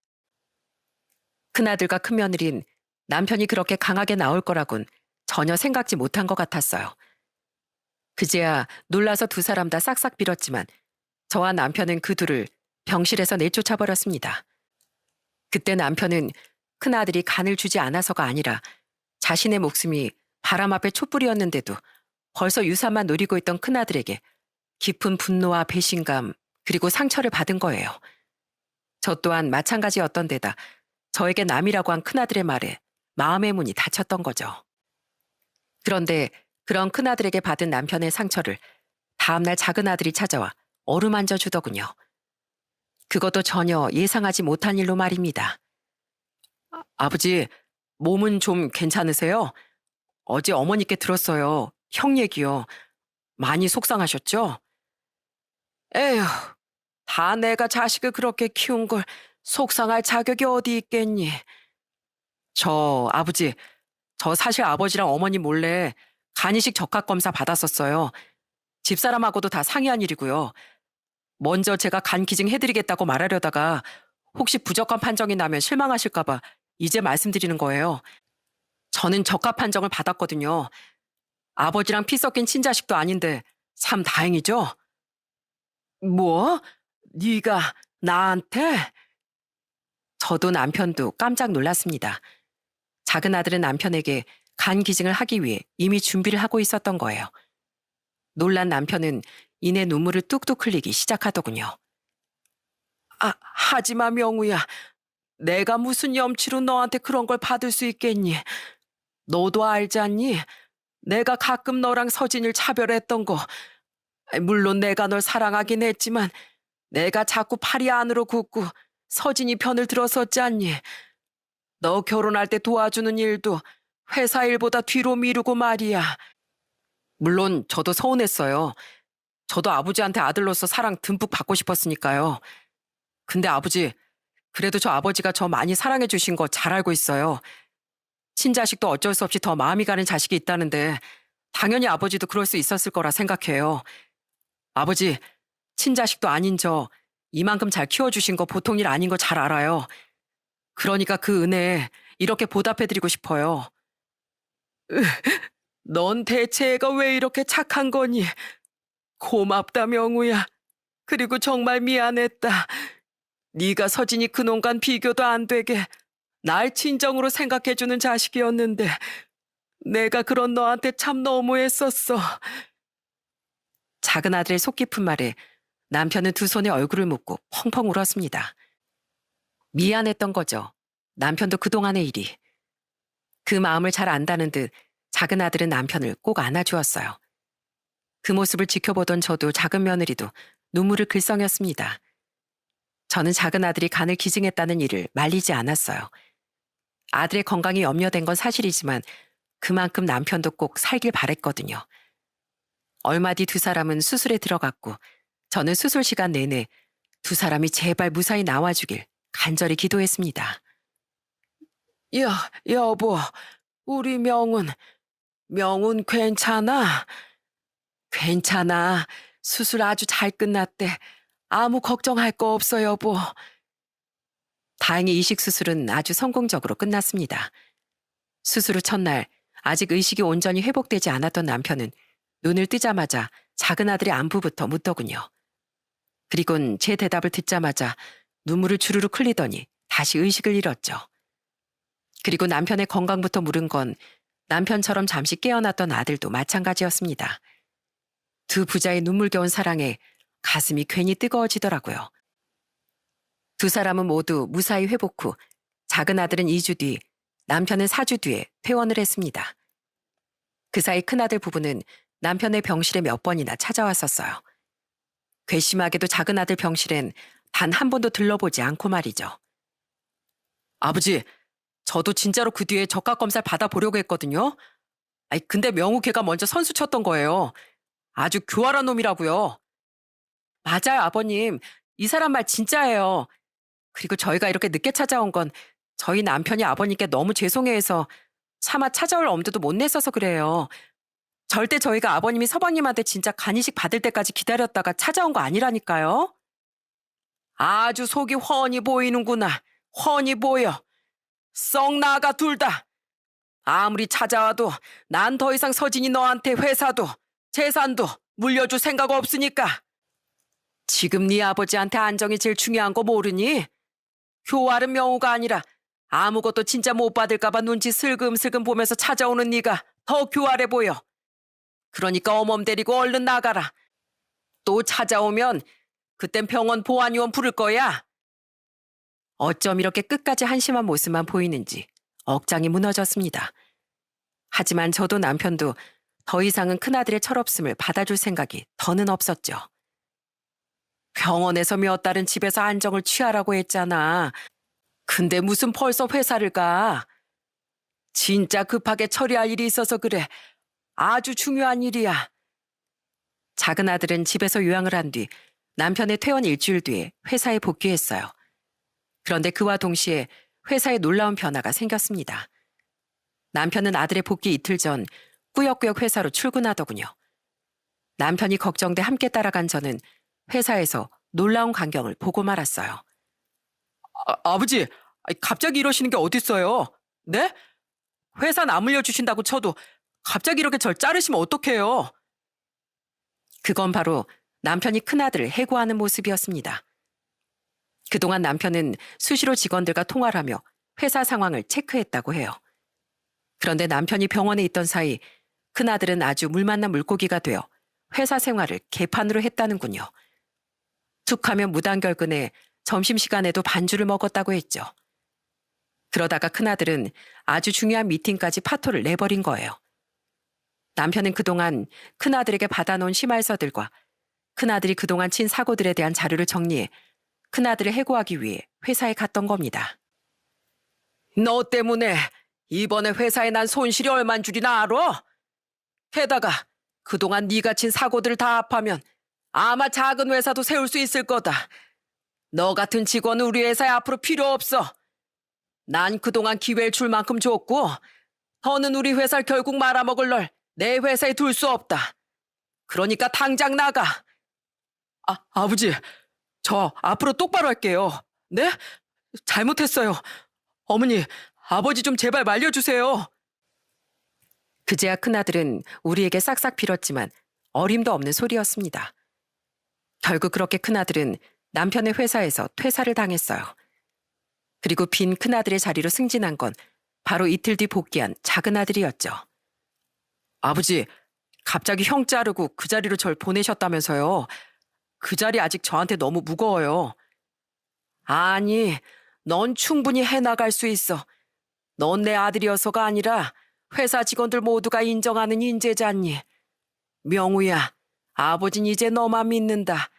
큰아들과 큰며느린 남편이 그렇게 강하게 나올 거라곤 전혀 생각지 못한 것 같았어요. 그제야 놀라서 두 사람 다 싹싹 빌었지만 저와 남편은 그 둘을 병실에서 내쫓아버렸습니다. 그때 남편은 큰아들이 간을 주지 않아서가 아니라 자신의 목숨이 바람 앞에 촛불이었는데도 벌써 유산만 노리고 있던 큰아들에게 깊은 분노와 배신감 그리고 상처를 받은 거예요. 저 또한 마찬가지였던 데다 저에게 남이라고 한 큰아들의 말에 마음의 문이 닫혔던 거죠. 그런데 그런 큰아들에게 받은 남편의 상처를 다음날 작은아들이 찾아와 어루만져 주더군요. 그것도 전혀 예상하지 못한 일로 말입니다. 아버지, 몸은 좀 괜찮으세요? 어제 어머니께 들었어요. 형 얘기요. 많이 속상하셨죠? 에휴, 다 내가 자식을 그렇게 키운 걸 속상할 자격이 어디 있겠니? 아버지, 저 사실 아버지랑 어머니 몰래 간이식 적합 검사 받았었어요. 집사람하고도 다 상의한 일이고요. 먼저 제가 간 기증 해드리겠다고 말하려다가 혹시 부적합 판정이 나면 실망하실까봐 이제 말씀드리는 거예요. 저는 적합 판정을 받았거든요. 아버지랑 피 섞인 친자식도 아닌데 참 다행이죠? 뭐? 네가 나한테? 저도 남편도 깜짝 놀랐습니다. 작은 아들은 남편에게 간 기증을 하기 위해 이미 준비를 하고 있었던 거예요. 놀란 남편은 이내 눈물을 뚝뚝 흘리기 시작하더군요. 하지마 명우야. 내가 무슨 염치로 너한테 그런 걸 받을 수 있겠니? 너도 알지 않니? 내가 가끔 너랑 서진을 차별했던 거. 물론 내가 널 사랑하긴 했지만 내가 자꾸 팔이 안으로 굽고 서진이 편을 들었었지 않니? 너 결혼할 때 도와주는 일도 회사 일보다 뒤로 미루고 말이야. 물론 저도 서운했어요. 저도 아버지한테 아들로서 사랑 듬뿍 받고 싶었으니까요. 근데 아버지, 그래도 저 아버지가 저 많이 사랑해 주신 거 잘 알고 있어요. 친자식도 어쩔 수 없이 더 마음이 가는 자식이 있다는데 당연히 아버지도 그럴 수 있었을 거라 생각해요. 아버지, 친자식도 아닌 저 이만큼 잘 키워주신 거 보통 일 아닌 거 잘 알아요. 그러니까 그 은혜에 이렇게 보답해드리고 싶어요. 넌 대체 애가 왜 이렇게 착한 거니? 고맙다 명우야. 그리고 정말 미안했다. 네가 서진이 그놈간 비교도 안 되게 날 친정으로 생각해주는 자식이었는데 내가 그런 너한테 참 너무했었어. 작은 아들의 속 깊은 말에 남편은 두 손에 얼굴을 묻고 펑펑 울었습니다. 미안했던 거죠. 남편도 그동안의 일이. 그 마음을 잘 안다는 듯 작은 아들은 남편을 꼭 안아주었어요. 그 모습을 지켜보던 저도 작은 며느리도 눈물을 글썽였습니다. 저는 작은 아들이 간을 기증했다는 일을 말리지 않았어요. 아들의 건강이 염려된 건 사실이지만 그만큼 남편도 꼭 살길 바랬거든요. 얼마 뒤 두 사람은 수술에 들어갔고 저는 수술 시간 내내 두 사람이 제발 무사히 나와주길 간절히 기도했습니다. 여보, 우리 명운 괜찮아? 괜찮아. 수술 아주 잘 끝났대. 아무 걱정할 거 없어, 여보. 다행히 이식 수술은 아주 성공적으로 끝났습니다. 수술 후 첫날 아직 의식이 온전히 회복되지 않았던 남편은 눈을 뜨자마자 작은 아들의 안부부터 묻더군요. 그리곤 제 대답을 듣자마자 눈물을 주르륵 흘리더니 다시 의식을 잃었죠. 그리고 남편의 건강부터 물은 건 남편처럼 잠시 깨어났던 아들도 마찬가지였습니다. 두 부자의 눈물겨운 사랑에 가슴이 괜히 뜨거워지더라고요. 두 사람은 모두 무사히 회복 후 작은 아들은 2주 뒤, 남편은 4주 뒤에 퇴원을 했습니다. 그 사이 큰아들 부부는 남편의 병실에 몇 번이나 찾아왔었어요. 괘씸하게도 작은 아들 병실엔 단 한 번도 들러보지 않고 말이죠. 아버지, 저도 진짜로 그 뒤에 적합검사를 받아보려고 했거든요. 근데 명우 걔가 먼저 선수 쳤던 거예요. 아주 교활한 놈이라고요. 맞아요, 아버님. 이 사람 말 진짜예요. 그리고 저희가 이렇게 늦게 찾아온 건 저희 남편이 아버님께 너무 죄송해해서 차마 찾아올 엄두도 못 냈어서 그래요. 절대 저희가 아버님이 서방님한테 진짜 간이식 받을 때까지 기다렸다가 찾아온 거 아니라니까요. 아주 속이 훤히 보이는구나. 훤히 보여. 썩 나가 둘 다. 아무리 찾아와도 난 더 이상 서진이 너한테 회사도 재산도 물려줄 생각 없으니까. 지금 네 아버지한테 안정이 제일 중요한 거 모르니? 교활은 명우가 아니라 아무것도 진짜 못 받을까봐 눈치 슬금슬금 보면서 찾아오는 네가 더 교활해 보여. 그러니까 어멈 데리고 얼른 나가라. 또 찾아오면 그땐 병원 보안요원 부를 거야. 어쩜 이렇게 끝까지 한심한 모습만 보이는지 억장이 무너졌습니다. 하지만 저도 남편도 더 이상은 큰아들의 철없음을 받아줄 생각이 더는 없었죠. 병원에서 몇 달은 집에서 안정을 취하라고 했잖아. 근데 무슨 벌써 회사를 가? 진짜 급하게 처리할 일이 있어서 그래. 아주 중요한 일이야. 작은 아들은 집에서 요양을 한 뒤 남편의 퇴원 일주일 뒤에 회사에 복귀했어요. 그런데 그와 동시에 회사에 놀라운 변화가 생겼습니다. 남편은 아들의 복귀 이틀 전 꾸역꾸역 회사로 출근하더군요. 남편이 걱정돼 함께 따라간 저는 회사에서 놀라운 광경을 보고 말았어요. 아버지, 갑자기 이러시는 게 어딨어요? 네? 회사 안 물려주신다고 쳐도 갑자기 이렇게 절 자르시면 어떡해요? 그건 바로 남편이 큰아들을 해고하는 모습이었습니다. 그동안 남편은 수시로 직원들과 통화를 하며 회사 상황을 체크했다고 해요. 그런데 남편이 병원에 있던 사이 큰아들은 아주 물 만난 물고기가 되어 회사 생활을 개판으로 했다는군요. 툭하면 무단결근에 점심시간에도 반주를 먹었다고 했죠. 그러다가 큰아들은 아주 중요한 미팅까지 파토를 내버린 거예요. 남편은 그동안 큰아들에게 받아놓은 심할서들과 큰아들이 그동안 친 사고들에 대한 자료를 정리해 큰아들을 해고하기 위해 회사에 갔던 겁니다. 너 때문에 이번에 회사에 난 손실이 얼만 줄이나 알아? 게다가 그동안 네가 친 사고들을 다 합하면 아마 작은 회사도 세울 수 있을 거다. 너 같은 직원은 우리 회사에 앞으로 필요 없어. 난 그동안 기회를 줄 만큼 줬고 더는 우리 회사를 결국 말아먹을 널 내 회사에 둘 수 없다. 그러니까 당장 나가. 아버지, 저 앞으로 똑바로 할게요. 네? 잘못했어요. 어머니, 아버지 좀 제발 말려주세요. 그제야 큰아들은 우리에게 싹싹 빌었지만 어림도 없는 소리였습니다. 결국 그렇게 큰아들은 남편의 회사에서 퇴사를 당했어요. 그리고 빈 큰아들의 자리로 승진한 건 바로 이틀 뒤 복귀한 작은아들이었죠. 아버지, 갑자기 형 자르고 그 자리로 절 보내셨다면서요. 그 자리 아직 저한테 너무 무거워요. 아니, 넌 충분히 해나갈 수 있어. 넌 내 아들이어서가 아니라 회사 직원들 모두가 인정하는 인재잖니. 명우야, 아버진 이제 너만 믿는다.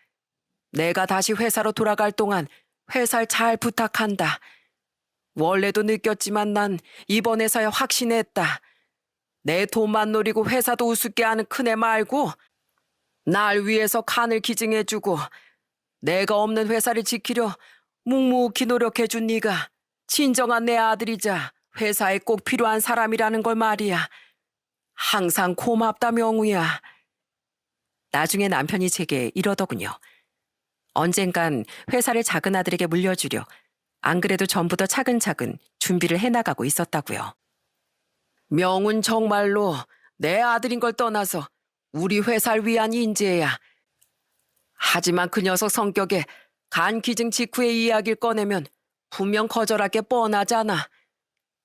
내가 다시 회사로 돌아갈 동안 회사를 잘 부탁한다. 원래도 느꼈지만 난 이번 회사에 확신했다. 내 돈만 노리고 회사도 우습게 하는 큰애 말고 날 위해서 칸을 기증해주고 내가 없는 회사를 지키려 묵묵히 노력해준 네가 진정한 내 아들이자 회사에 꼭 필요한 사람이라는 걸 말이야. 항상 고맙다 명우야. 나중에 남편이 제게 이러더군요. 언젠간 회사를 작은 아들에게 물려주려 안 그래도 전부터 차근차근 준비를 해나가고 있었다고요. 명은 정말로 내 아들인 걸 떠나서 우리 회사를 위한 인재야. 하지만 그 녀석 성격에 간 기증 직후의 이야기를 꺼내면 분명 거절할 게 뻔하잖아.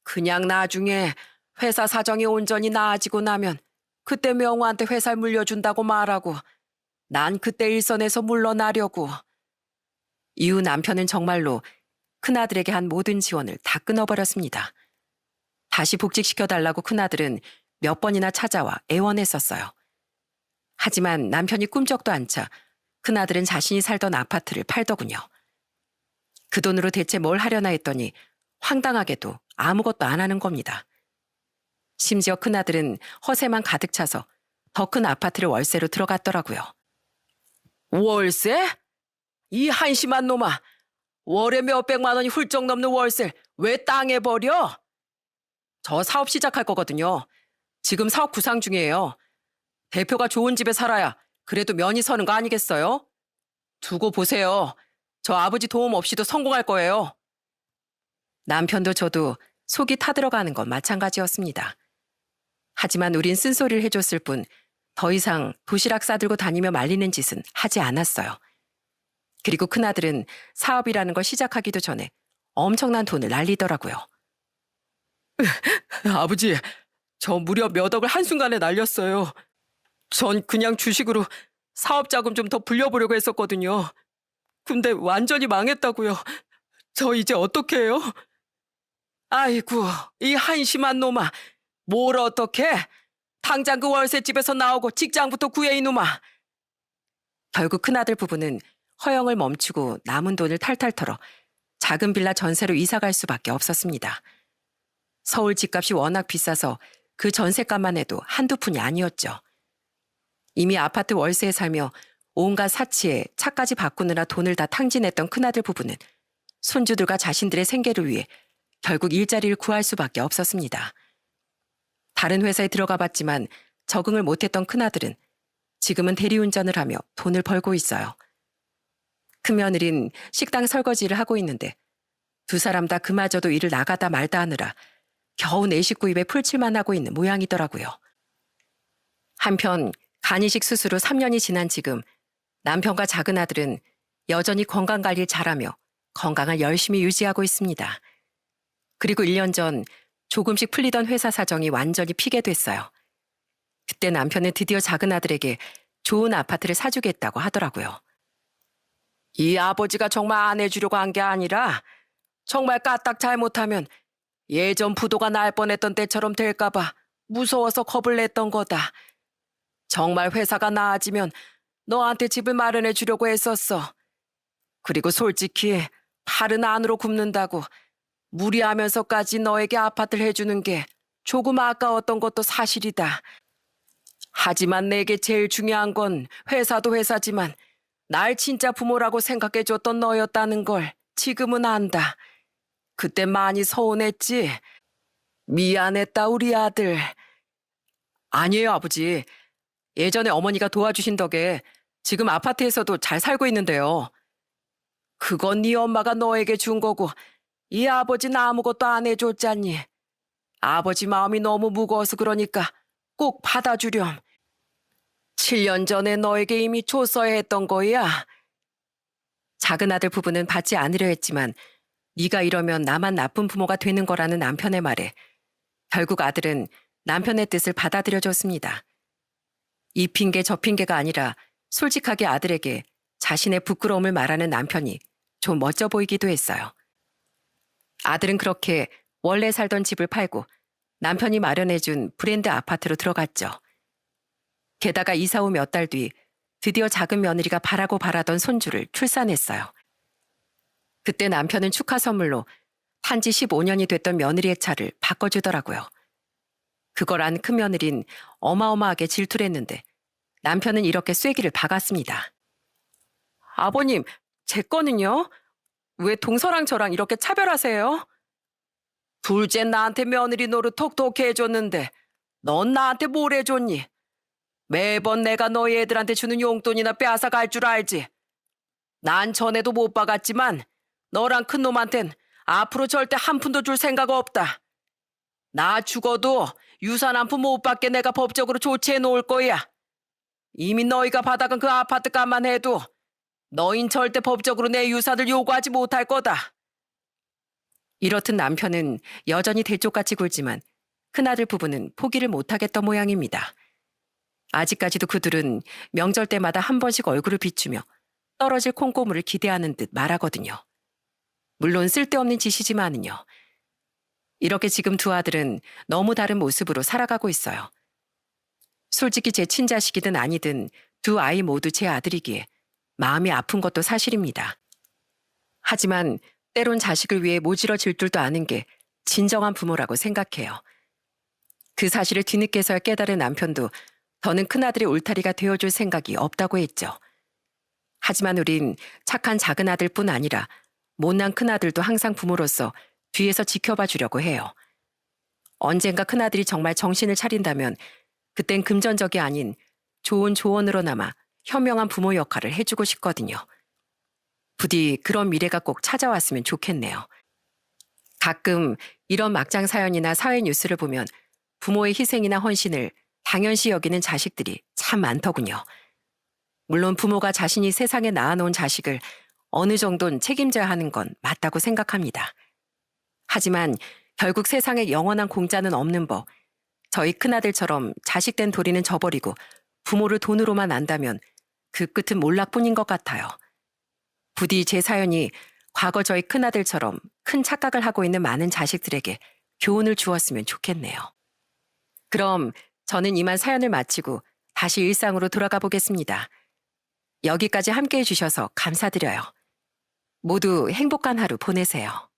그냥 나중에 회사 사정이 온전히 나아지고 나면 그때 명우한테 회사를 물려준다고 말하고 난 그때 일선에서 물러나려고. 이후 남편은 정말로 큰아들에게 한 모든 지원을 다 끊어버렸습니다. 다시 복직시켜달라고 큰아들은 몇 번이나 찾아와 애원했었어요. 하지만 남편이 꿈쩍도 안 차 큰아들은 자신이 살던 아파트를 팔더군요. 그 돈으로 대체 뭘 하려나 했더니 황당하게도 아무것도 안 하는 겁니다. 심지어 큰아들은 허세만 가득 차서 더 큰 아파트를 월세로 들어갔더라고요. 월세? 이 한심한 놈아. 월에 몇백만 원이 훌쩍 넘는 월세를 왜 땅에 버려? 저 사업 시작할 거거든요. 지금 사업 구상 중이에요. 대표가 좋은 집에 살아야 그래도 면이 서는 거 아니겠어요? 두고 보세요. 저 아버지 도움 없이도 성공할 거예요. 남편도 저도 속이 타들어가는 건 마찬가지였습니다. 하지만 우린 쓴소리를 해줬을 뿐 더 이상 도시락 싸들고 다니며 말리는 짓은 하지 않았어요. 그리고 큰아들은 사업이라는 걸 시작하기도 전에 엄청난 돈을 날리더라고요. 아버지, 저 무려 몇 억을 한순간에 날렸어요. 전 그냥 주식으로 사업 자금 좀 더 불려보려고 했었거든요. 근데 완전히 망했다고요. 저 이제 어떡해요? 아이고, 이 한심한 놈아. 뭘 어떡해? 당장 그 월세집에서 나오고 직장부터 구해 이놈아. 결국 큰아들 부부는 허영을 멈추고 남은 돈을 탈탈 털어 작은 빌라 전세로 이사 갈 수밖에 없었습니다. 서울 집값이 워낙 비싸서 그 전세값만 해도 한두 푼이 아니었죠. 이미 아파트 월세에 살며 온갖 사치에 차까지 바꾸느라 돈을 다 탕진했던 큰아들 부부는 손주들과 자신들의 생계를 위해 결국 일자리를 구할 수밖에 없었습니다. 다른 회사에 들어가 봤지만 적응을 못했던 큰아들은 지금은 대리운전을 하며 돈을 벌고 있어요. 큰며느린 식당 설거지를 하고 있는데 두 사람 다 그마저도 일을 나가다 말다 하느라 겨우 내 식구 입에 풀칠만 하고 있는 모양이더라고요. 한편 간이식 수술 후 3년이 지난 지금 남편과 작은 아들은 여전히 건강관리를 잘하며 건강을 열심히 유지하고 있습니다. 그리고 1년 전 조금씩 풀리던 회사 사정이 완전히 피게 됐어요. 그때 남편은 드디어 작은 아들에게 좋은 아파트를 사주겠다고 하더라고요. 이 아버지가 정말 안 해주려고 한 게 아니라 정말 까딱 잘못하면 예전 부도가 날 뻔했던 때처럼 될까봐 무서워서 겁을 냈던 거다. 정말 회사가 나아지면 너한테 집을 마련해 주려고 했었어. 그리고 솔직히 팔은 안으로 굽는다고 무리하면서까지 너에게 아파트를 해주는 게 조금 아까웠던 것도 사실이다. 하지만 내게 제일 중요한 건 회사도 회사지만 날 진짜 부모라고 생각해줬던 너였다는 걸 지금은 안다. 그때 많이 서운했지? 미안했다 우리 아들. 아니에요 아버지. 예전에 어머니가 도와주신 덕에 지금 아파트에서도 잘 살고 있는데요. 그건 네 엄마가 너에게 준 거고 이 아버지는 아무것도 안 해줬잖니. 아버지 마음이 너무 무거워서 그러니까 꼭 받아주렴. 7년 전에 너에게 이미 줬어야 했던 거야. 작은 아들 부부는 받지 않으려 했지만 네가 이러면 나만 나쁜 부모가 되는 거라는 남편의 말에 결국 아들은 남편의 뜻을 받아들여줬습니다. 이 핑계 저 핑계가 아니라 솔직하게 아들에게 자신의 부끄러움을 말하는 남편이 좀 멋져 보이기도 했어요. 아들은 그렇게 원래 살던 집을 팔고 남편이 마련해준 브랜드 아파트로 들어갔죠. 게다가 이사 후 몇 달 뒤 드디어 작은 며느리가 바라고 바라던 손주를 출산했어요. 그때 남편은 축하 선물로 탄지 15년이 됐던 며느리의 차를 바꿔주더라고요. 그걸 안 큰 며느린 어마어마하게 질투를 했는데 남편은 이렇게 쐐기를 박았습니다. 아버님, 제 거는요? 왜 동서랑 저랑 이렇게 차별하세요? 둘째 나한테 며느리 노릇 톡톡히 해줬는데 넌 나한테 뭘 해줬니? 매번 내가 너희 애들한테 주는 용돈이나 빼앗아 갈 줄 알지? 난 전에도 못 박았지만 너랑 큰놈한텐 앞으로 절대 한 푼도 줄 생각 없다. 나 죽어도 유산 한 푼 못 받게 내가 법적으로 조치해 놓을 거야. 이미 너희가 받아간 그 아파트 값만 해도 너흰 절대 법적으로 내 유산을 요구하지 못할 거다. 이렇듯 남편은 여전히 대쪽같이 굴지만 큰아들 부부는 포기를 못하겠던 모양입니다. 아직까지도 그들은 명절 때마다 한 번씩 얼굴을 비추며 떨어질 콩고물을 기대하는 듯 말하거든요. 물론 쓸데없는 짓이지만은요. 이렇게 지금 두 아들은 너무 다른 모습으로 살아가고 있어요. 솔직히 제 친자식이든 아니든 두 아이 모두 제 아들이기에 마음이 아픈 것도 사실입니다. 하지만 때론 자식을 위해 모질어 질줄도 아는 게 진정한 부모라고 생각해요. 그 사실을 뒤늦게서야 깨달은 남편도 더는 큰아들의 울타리가 되어줄 생각이 없다고 했죠. 하지만 우린 착한 작은 아들뿐 아니라 못난 큰아들도 항상 부모로서 뒤에서 지켜봐 주려고 해요. 언젠가 큰아들이 정말 정신을 차린다면 그땐 금전적이 아닌 좋은 조언으로나마 현명한 부모 역할을 해주고 싶거든요. 부디 그런 미래가 꼭 찾아왔으면 좋겠네요. 가끔 이런 막장 사연이나 사회 뉴스를 보면 부모의 희생이나 헌신을 당연시 여기는 자식들이 참 많더군요. 물론 부모가 자신이 세상에 낳아놓은 자식을 어느 정도는 책임져야 하는 건 맞다고 생각합니다. 하지만 결국 세상에 영원한 공짜는 없는 법, 저희 큰아들처럼 자식된 도리는 저버리고 부모를 돈으로만 안다면 그 끝은 몰락뿐인 것 같아요. 부디 제 사연이 과거 저희 큰아들처럼 큰 착각을 하고 있는 많은 자식들에게 교훈을 주었으면 좋겠네요. 그럼 저는 이만 사연을 마치고 다시 일상으로 돌아가 보겠습니다. 여기까지 함께 해주셔서 감사드려요. 모두 행복한 하루 보내세요.